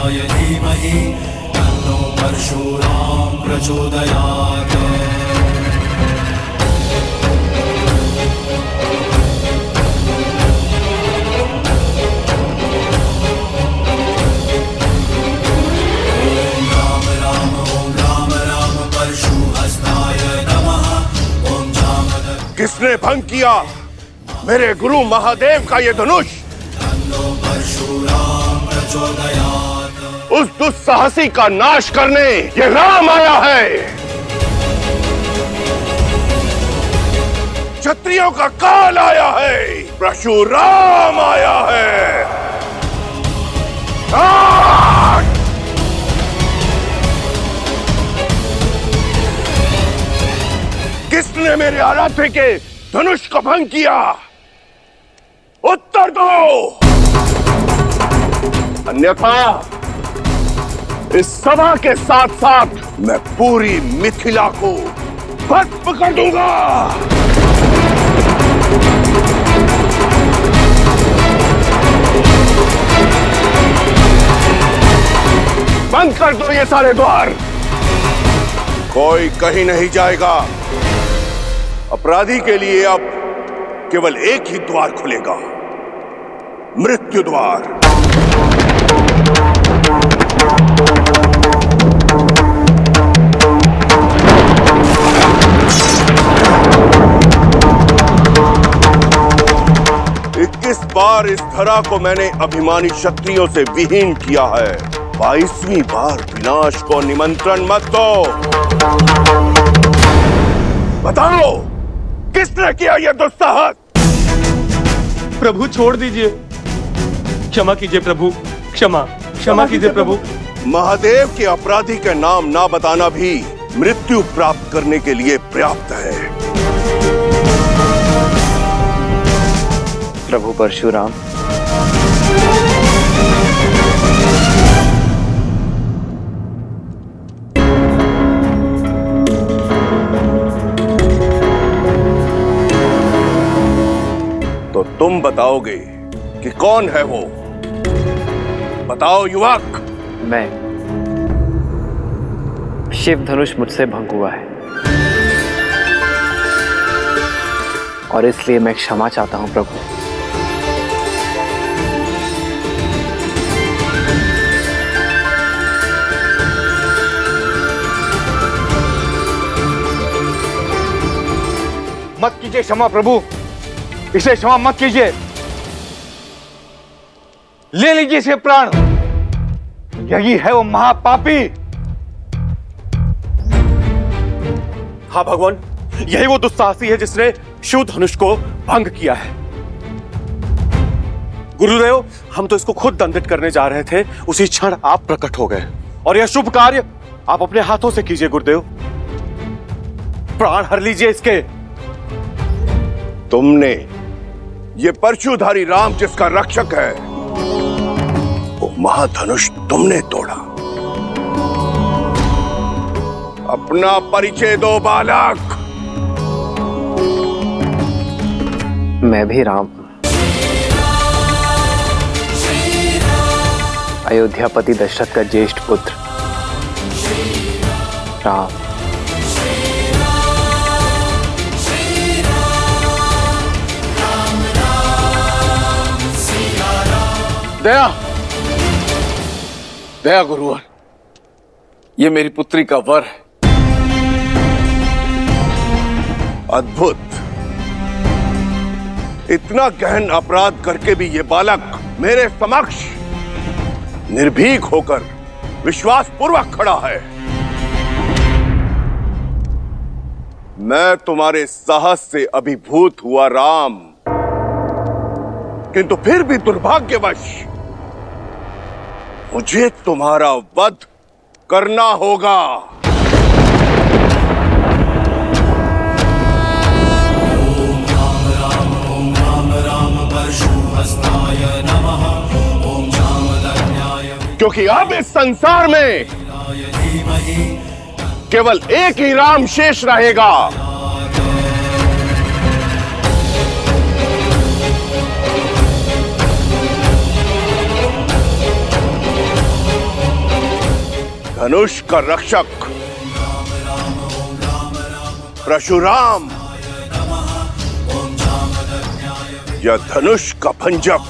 कृष्णाय धीमहि तन्नो परशुराम प्रचोदयात्। किसने भंग किया मेरे गुरु महादेव का ये धनुष? उस दुस्साहसी का नाश करने ये राम आया है। क्षत्रियों का काल आया है, परशुराम आया है। किसने मेरे आराध्य के धनुष को भंग किया? उत्तर दो, अन्यथा इस सभा के साथ साथ मैं पूरी मिथिला को भस्म कर दूंगा। बंद कर दो ये सारे द्वार, कोई कहीं नहीं जाएगा। अपराधी के लिए अब केवल एक ही द्वार खुलेगा, मृत्यु द्वार। इक्कीस बार इस धरा को मैंने अभिमानी क्षत्रियों से विहीन किया है, 22वीं बार विनाश को निमंत्रण मत दो। बताओ किसने किया यह दुस्साहस? प्रभु छोड़ दीजिए, क्षमा कीजिए प्रभु, क्षमा कीजिए प्रभु। महादेव के अपराधी का नाम ना बताना भी मृत्यु प्राप्त करने के लिए पर्याप्त है। प्रभु परशुराम, तो तुम बताओगे कि कौन है वो? बताओ युवक। मैं शिव धनुष मुझसे भंग हुआ है और इसलिए मैं क्षमा चाहता हूं प्रभु। मत कीजिए क्षमा प्रभु, इसे क्षमा मत कीजिए। ले लीजिए इसे प्राण, यही है वो महापापी। हाँ भगवान, यही वो दुस्साहसी है जिसने शिव धनुष को भंग किया है। गुरुदेव, हम तो इसको खुद दंडित करने जा रहे थे, उसी क्षण आप प्रकट हो गए और यह शुभ कार्य आप अपने हाथों से कीजिए गुरुदेव। प्राण हर लीजिए इसके। तुमने, ये परशुधारी राम जिसका रक्षक है, वो महाधनुष तुमने तोड़ा। अपना परिचय दो बालक। मैं भी राम, अयोध्यापति दशरथ का ज्येष्ठ पुत्र राम। दया, दया गुरुवर, ये मेरी पुत्री का वर है। अद्भुत, इतना गहन अपराध करके भी ये बालक मेरे समक्ष निर्भीक होकर विश्वास पूर्वक खड़ा है। मैं तुम्हारे साहस से अभिभूत हुआ राम, किंतु फिर भी दुर्भाग्यवश मुझे तुम्हारा वध करना होगा। ओम राम राम परशुहस्ताय नमः। ओम जामदग्न्याय क्योंकि अब इस संसार में केवल एक ही राम शेष रहेगा। धनुष का रक्षक परशुराम या धनुष का भंजक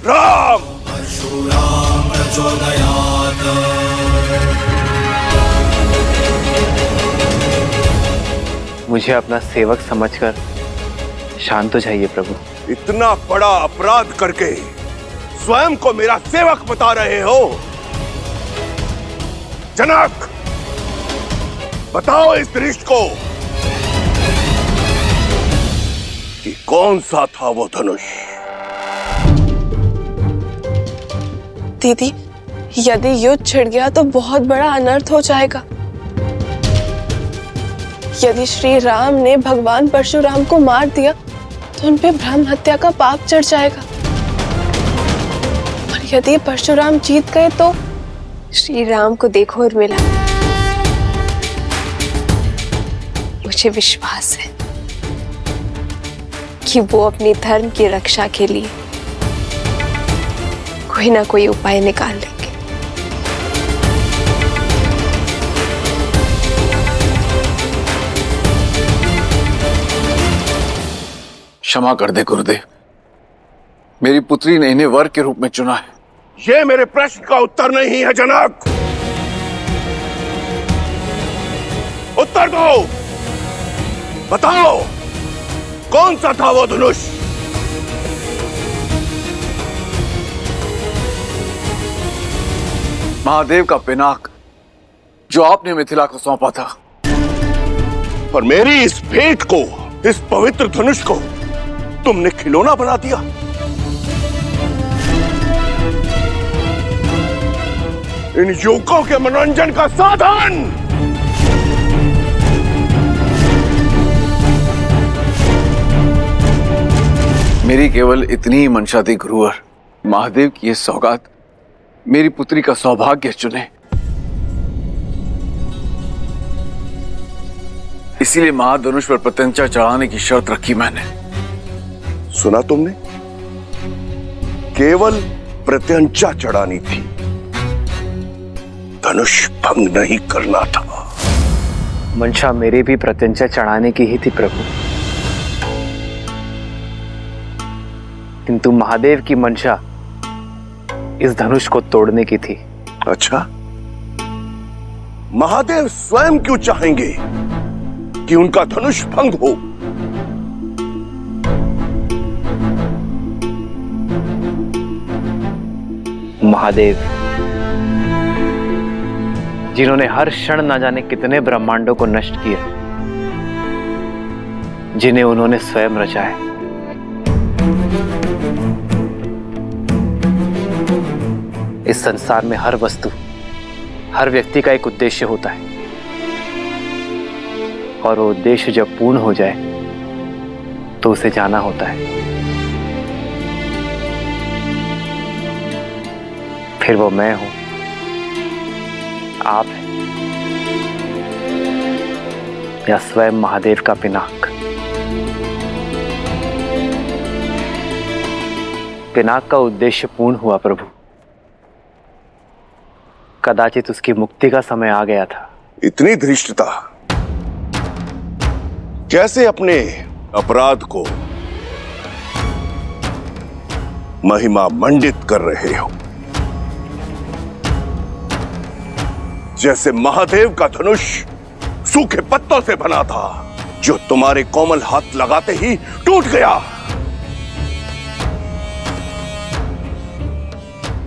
राम? परशुराम प्रचोदयात्। मुझे अपना सेवक समझकर शांत हो जाइए प्रभु। इतना बड़ा अपराध करके स्वयं को मेरा सेवक बता रहे हो? जनक, बताओ इस दृष्ट को कि कौन सा था वो धनुष? दीदी, यदि युद्ध छिड़ गया तो बहुत बड़ा अनर्थ हो जाएगा। यदि श्री राम ने भगवान परशुराम को मार दिया तो उन पे ब्रह्म हत्या का पाप चढ़ जाएगा, और यदि परशुराम जीत गए तो श्री राम को देखो उर्मिला, मुझे विश्वास है कि वो अपने धर्म की रक्षा के लिए कोई ना कोई उपाय निकाल लेंगे। क्षमा कर दे गुरुदेव, मेरी पुत्री ने इन्हें वर के रूप में चुना है। ये मेरे प्रश्न का उत्तर नहीं है जनक। उत्तर दो, बताओ कौन सा था वो धनुष? महादेव का पिनाक, जो आपने मिथिला को सौंपा था। पर मेरी इस भेंट को, इस पवित्र धनुष को तुमने खिलौना बना दिया। इन युवकों के मनोरंजन का साधन। मेरी केवल इतनी ही मंशा थी गुरुवर, महादेव की ये सौगात मेरी पुत्री का सौभाग्य चुने। इसीलिए महाधनुष पर प्रत्यंचा चढ़ाने की शर्त रखी मैंने। सुना तुमने? केवल प्रत्यंचा चढ़ानी थी, धनुष भंग नहीं करना था। मंशा मेरे भी प्रत्यंचा चढ़ाने की ही थी प्रभु, किंतु महादेव की मंशा इस धनुष को तोड़ने की थी। अच्छा, महादेव स्वयं क्यों चाहेंगे कि उनका धनुष भंग हो? महादेव, जिन्होंने हर क्षण न जाने कितने ब्रह्मांडों को नष्ट किया, जिन्हें उन्होंने स्वयं रचा है। इस संसार में हर वस्तु, हर व्यक्ति का एक उद्देश्य होता है, और वो उद्देश्य जब पूर्ण हो जाए तो उसे जाना होता है। फिर वो मैं हूं, आप हैं, या स्वयं महादेव का पिनाक। पिनाक का उद्देश्य पूर्ण हुआ प्रभु। कदाचित उसकी मुक्ति का समय आ गया था। इतनी धृष्टता, कैसे अपने अपराध को महिमा मंडित कर रहे हो? जैसे महादेव का धनुष सूखे पत्तों से बना था, जो तुम्हारे कोमल हाथ लगाते ही टूट गया।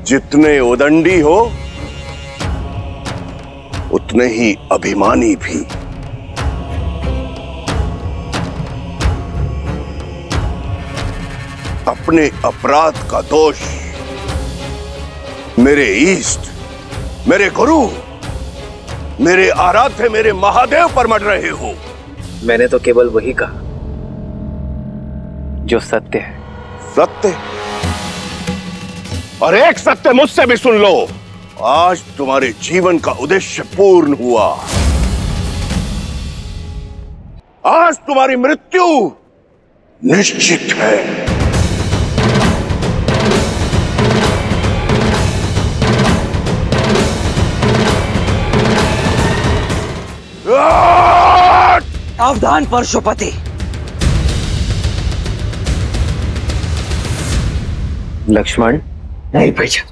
जितने उदंडी हो उतने ही अभिमानी भी। अपने अपराध का दोष मेरे इष्ट, मेरे गुरु, मेरे आराध्य, मेरे महादेव पर मढ़ रहे हो। मैंने तो केवल वही कहा जो सत्य है। सत्य? और एक सत्य मुझसे भी सुन लो। आज तुम्हारे जीवन का उद्देश्य पूर्ण हुआ। आज तुम्हारी मृत्यु निश्चित है। सावधान परशुपति। लक्ष्मण। नहीं भैया,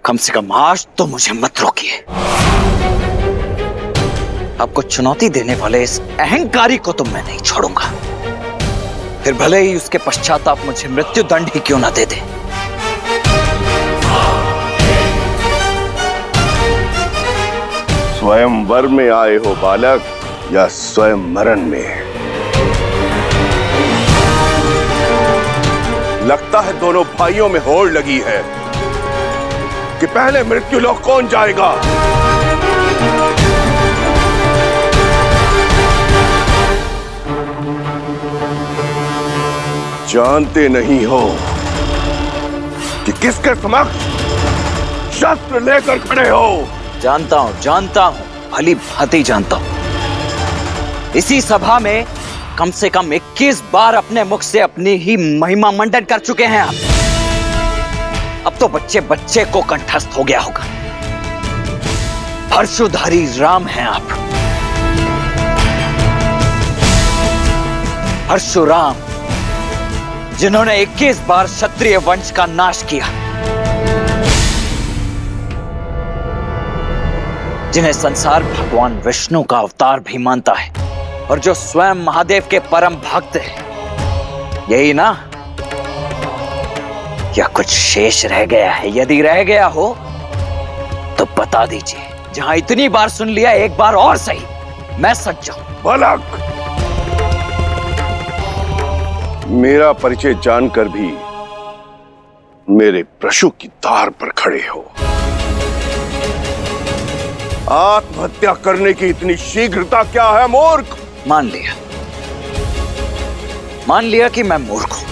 कम से कम आज तो मुझे मत रोकिए। आपको चुनौती देने वाले इस अहंकारी को तो मैं नहीं छोड़ूंगा, फिर भले ही उसके पश्चात आप मुझे मृत्यु दंड ही क्यों ना दे दे। स्वयंवर में आए हो बालक या स्वयं मरण में? लगता है दोनों भाइयों में होड़ लगी है कि पहले मृत्यु लोक कौन जाएगा। जानते नहीं हो कि किसके समक्ष शस्त्र लेकर खड़े हो? जानता हूं, भली भांति जानता हूं। इसी सभा में कम से कम 21 बार अपने मुख से अपनी ही महिमा मंडन कर चुके हैं आप। अब तो बच्चे बच्चे को कंठस्थ हो गया होगा। परशुधारी राम हैं आप, परशुराम, जिन्होंने 21 बार क्षत्रिय वंश का नाश किया, जिन्हें संसार भगवान विष्णु का अवतार भी मानता है और जो स्वयं महादेव के परम भक्त हैं। यही ना? या कुछ शेष रह गया है? यदि रह गया हो तो बता दीजिए। जहां इतनी बार सुन लिया, एक बार और सही, मैं सच जाऊं। बालक, मेरा परिचय जानकर भी मेरे प्रशु की तार पर खड़े हो। आत्महत्या करने की इतनी शीघ्रता क्या है मूर्ख? मान लिया कि मैं मूर्ख हूं,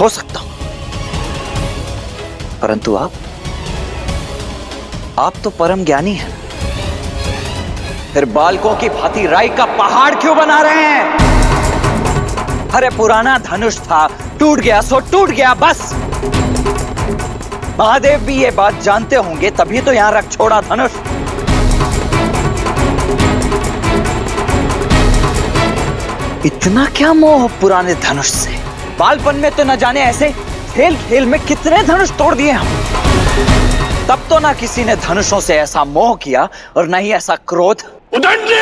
हो सकता हूं, परंतु आप तो परम ज्ञानी हैं। फिर बालकों की भांति राई का पहाड़ क्यों बना रहे हैं? अरे पुराना धनुष था, टूट गया सो टूट गया, बस। महादेव भी ये बात जानते होंगे, तभी तो यहां रख छोड़ा धनुष। इतना क्या मोह पुराने धनुष से? बालपन में तो न जाने ऐसे खेल खेल में कितने धनुष तोड़ दिए हम। तब तो ना किसी ने धनुषों से ऐसा मोह किया और न ही ऐसा क्रोध। उदंडी!